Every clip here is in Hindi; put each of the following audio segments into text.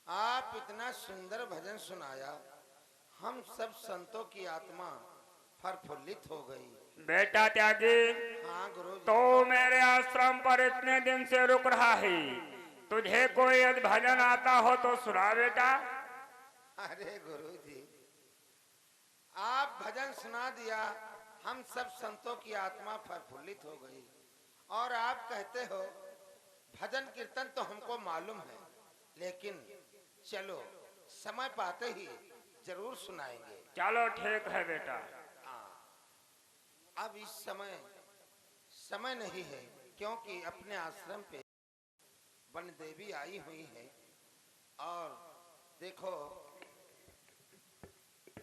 आप इतना सुंदर भजन सुनाया, हम सब संतों की आत्मा प्रफुल्लित हो गई। बेटा त्यागी, हाँ गुरु जी। तो मेरे आश्रम पर इतने दिन से रुक रहा है, तुझे कोई यदि भजन आता हो तो सुना बेटा। अरे गुरु जी, आप भजन सुना दिया, हम सब संतों की आत्मा प्रफुल्लित हो गई। और आप कहते हो भजन कीर्तन तो हमको मालूम है, लेकिन चलो समय पाते ही जरूर सुनाएंगे। चलो ठीक है बेटा। अब इस समय नहीं है, क्योंकि अपने आश्रम पे वन देवी आई हुई है और देखो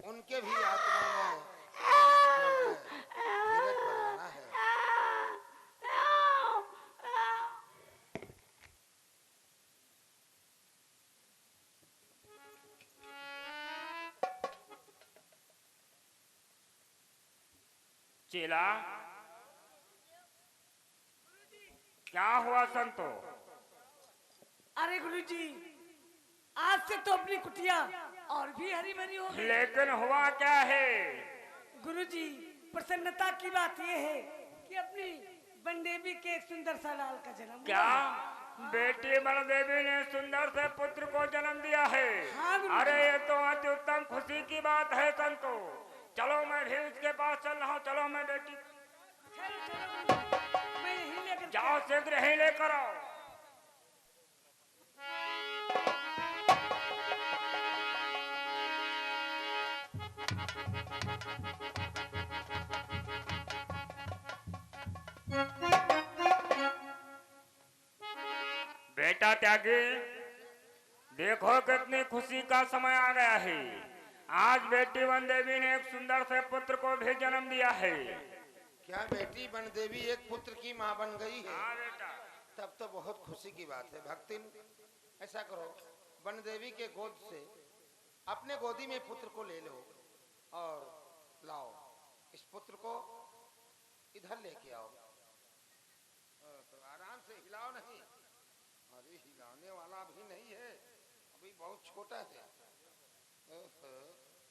उनके भी आत्मा में धीरज बढ़ाना है। चेला, क्या हुआ संतो? अरे गुरुजी, आज से तो अपनी कुटिया और भी हरी भरी हो गई। लेकिन हुआ क्या है? गुरुजी, प्रसन्नता की बात यह है कि अपनी बनदेवी के एक सुंदर सा लाल का जन्म हुआ। क्या बेटी बलदेवी ने सुंदर से पुत्र को जन्म दिया है? हाँ गुरुजी। अरे ये तो अति उत्तम खुशी की बात है संतो। चलो मैं भी उसके पास चल रहा हूँ। चलो मैं बेटी चलो चलो गुरुजी, मैं यहीं लेकर जाओ, शीघ्र ही लेकर आओ। बेटा त्यागी, देखो कितनी खुशी का समय आ गया है। आज बेटी वन देवी ने एक सुंदर से पुत्र को भी जन्म दिया है। क्या बेटी बन देवी एक पुत्र की माँ बन गई है? हाँ बेटा। तब तो बहुत खुशी की बात है। भक्तिन, ऐसा करो, बन देवी के गोद से अपने गोदी में पुत्र को ले लो और लाओ, इस पुत्र को इधर लेके आओ। तो आराम से हिलाओ नहीं। अरे हिलाने वाला अभी नहीं है, अभी बहुत छोटा है।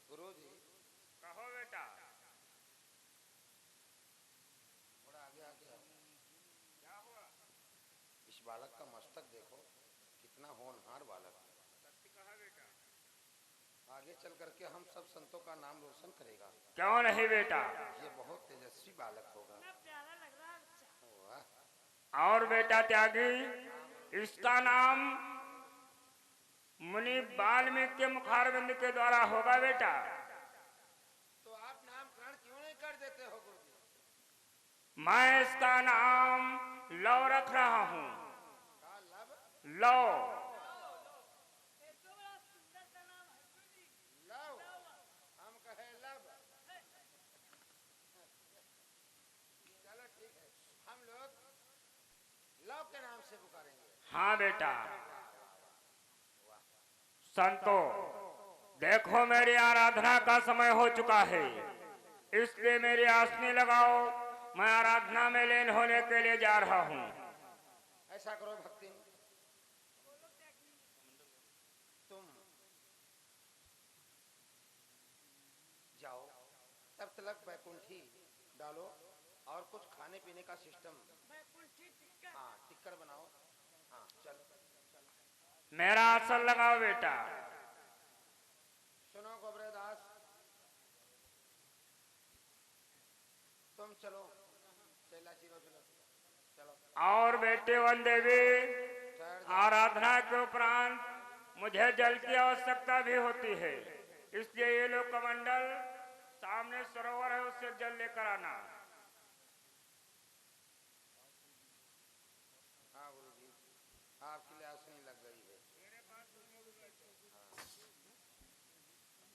गुरु जी, कहो बेटा। थोड़ा आगे आगे आओ। क्या हुआ? इस बालक का मस्तक देखो, कितना होनहार बालक है। सत्य कहा बेटा। आगे चल करके हम सब संतों का नाम रोशन करेगा। क्यों नहीं बेटा? ये बहुत तेजस्वी बालक होगा। प्यारा लग रहा है। वाह। और बेटा त्यागी, इसका नाम मुनि वाल्मीकि के मुखारविंद के द्वारा होगा बेटा। तो आप नामकरण क्यों नहीं कर देते हो गुरु जी? मैं इसका नाम लव रख रहा हूँ। लव। लव, हम कहे लव। चलो ठीक है, हम लोग लव के नाम से पुकारेंगे। हाँ बेटा। संतो, देखो मेरी आराधना का समय हो चुका है, इसलिए मेरी आसनी लगाओ। मैं आराधना में लीन होने के लिए जा रहा हूँ। ऐसा करो भक्ति, तुम जाओ, तब तक बैकुंठी डालो और कुछ खाने पीने का सिस्टम, हाँ टिक्कर बनाओ। हाँ चलो चलो। मेरा आसन लगाओ बेटा। सुनो गोबरेदास, तुम चलो, चला चिरो चलो चलो। और बेटे वन देवी, आराधना के उपरांत मुझे जल की आवश्यकता भी होती है, इसलिए ये लोग कमंडल सामने सरोवर है, उससे जल लेकर आना। हाँ गुरु जी, आपके लिए आसनी लग गई है। हाँ।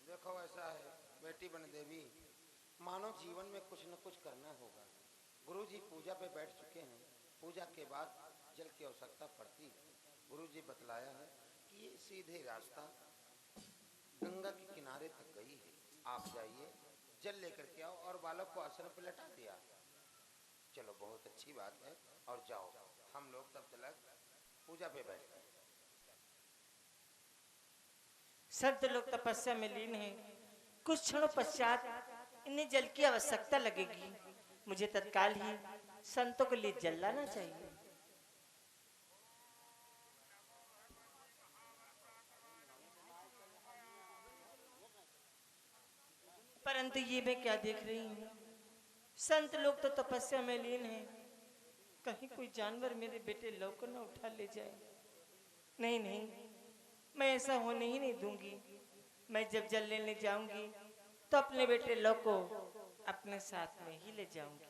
देखो ऐसा है बेटी बन देवी, मानव जीवन में कुछ न कुछ करना होगा। गुरु जी पूजा पे बैठ चुके हैं, पूजा के बाद जल की आवश्यकता पड़ती है। गुरु जी बतलाया है कि ये सीधे रास्ता गंगा के किनारे तक गई है, आप जाइए जल लेकर के आओ। और बालक को आश्रम पे लटा दिया। चलो बहुत अच्छी बात है, और जाओ, हम लोग तब तक पूजा पे बैठते हैं। संत लोग तपस्या में लीन हैं। कुछ क्षणों पश्चात इन्हें जल की आवश्यकता लगेगी। मुझे तत्काल ही संतों के लिए जल लाना चाहिए। परंतु ये मैं क्या देख रही हूँ, संत लोग तो तपस्या में लीन हैं। कहीं कोई जानवर मेरे बेटे लव को न उठा ले जाए। नहीं नहीं, मैं ऐसा होने ही नहीं दूंगी। मैं जब जल लेने जाऊंगी तो अपने बेटे लव को अपने साथ में ही ले जाऊंगी।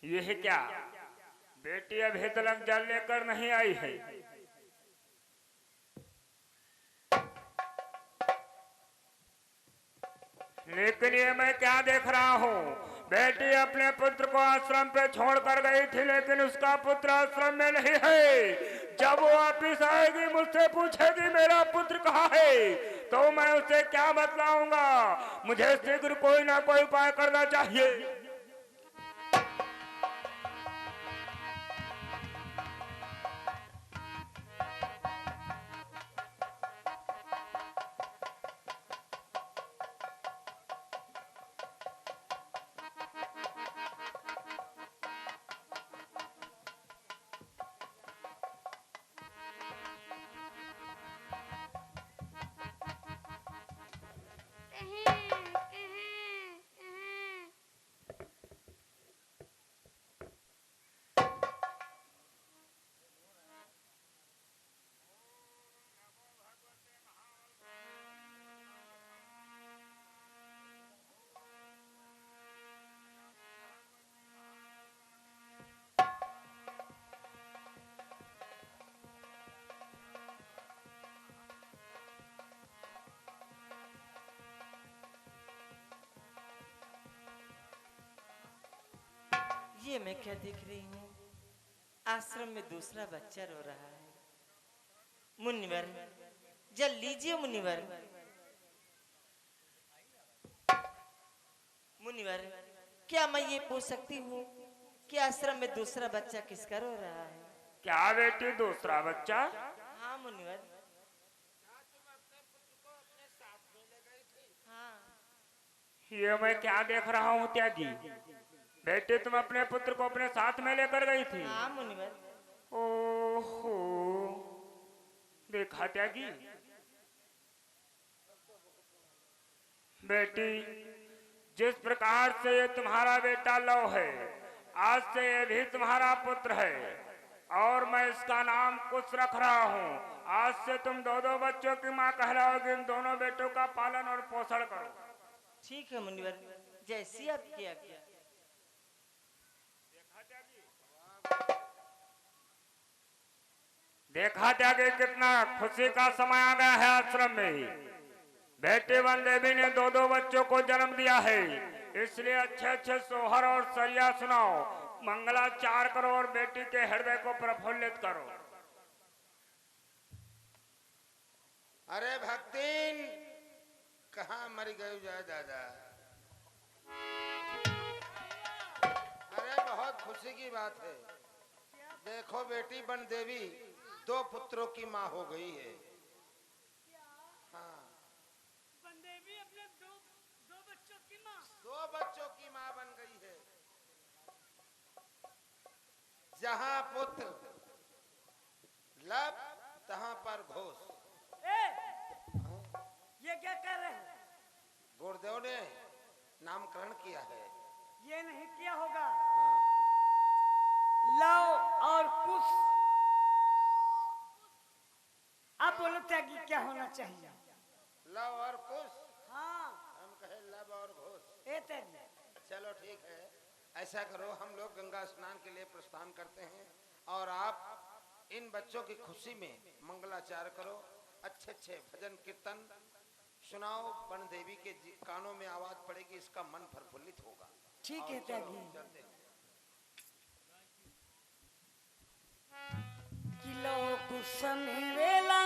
ये है क्या? बेटी अभी तक जल लेकर नहीं आई है। लेकिन ये मैं क्या देख रहा हूँ? बेटी अपने पुत्र को आश्रम पे छोड़ कर गई थी, लेकिन उसका पुत्र आश्रम में नहीं है। जब वो वापिस आएगी मुझसे पूछेगी मेरा पुत्र कहाँ है, तो मैं उसे क्या बतलाऊंगा? मुझे शीघ्र कोई ना कोई उपाय करना चाहिए। ये मैं क्या देख रही हूँ? आश्रम में दूसरा बच्चा रो रहा है। मुनिवर, जल लीजिए मुनिवर। मुनिवर, क्या मैं ये पूछ सकती हूँ कि आश्रम में दूसरा बच्चा किसका रो रहा है? क्या बेटी दूसरा बच्चा? हाँ मुनिवर। हाँ। ये मैं क्या देख रहा हूँ त्यागी? बेटे तुम अपने पुत्र को अपने साथ में लेकर गई थी? हाँ मुनिवर। ओहो, देखा त्यागी? बेटी, जिस प्रकार से ये तुम्हारा बेटा लव है, आज से ये भी तुम्हारा पुत्र है और मैं इसका नाम कुछ रख रहा हूँ। आज से तुम दो दो बच्चों की माँ कहलाओगी। इन दोनों बेटों का पालन और पोषण करो। ठीक है मुनिवर, जैसी आपकी आज्ञा। देखा त्यागी कितना खुशी का समय आ गया है आश्रम में ही। बेटी वन देवी ने दो दो बच्चों को जन्म दिया है, इसलिए अच्छे अच्छे सोहर और सरिया सुनाओ, मंगलाचार करो और बेटी के हृदय को प्रफुल्लित करो। अरे भक्तिन, कहाँ मर गए जाए दादा? अरे बहुत खुशी की बात है। देखो बेटी बन देवी दो पुत्रों की माँ हो गई है। हाँ, बनदेवी अपने दो बच्चों की माँ, दो बच्चों की माँ बन गई है। जहाँ पुत्र लब तहाँ पर घोष। ए, नामकरण किया है। ये नहीं किया होगा। हाँ। लव और कुश। आप बोलो त्यागी क्या होना चाहिए? लव और कुश। हाँ हम कहे लब और घोष। ए त्यागी। चलो ठीक है, ऐसा करो, हम लोग गंगा स्नान के लिए प्रस्थान करते हैं और आप इन बच्चों की खुशी में मंगलाचार करो, अच्छे अच्छे भजन कीर्तन सुनाओ, बन देवी के कानों में आवाज पड़ेगी, इसका मन प्रफुल्लित होगा। ठीक और है चलो, त्यागी। चलते हैं। किलो कुश में वेला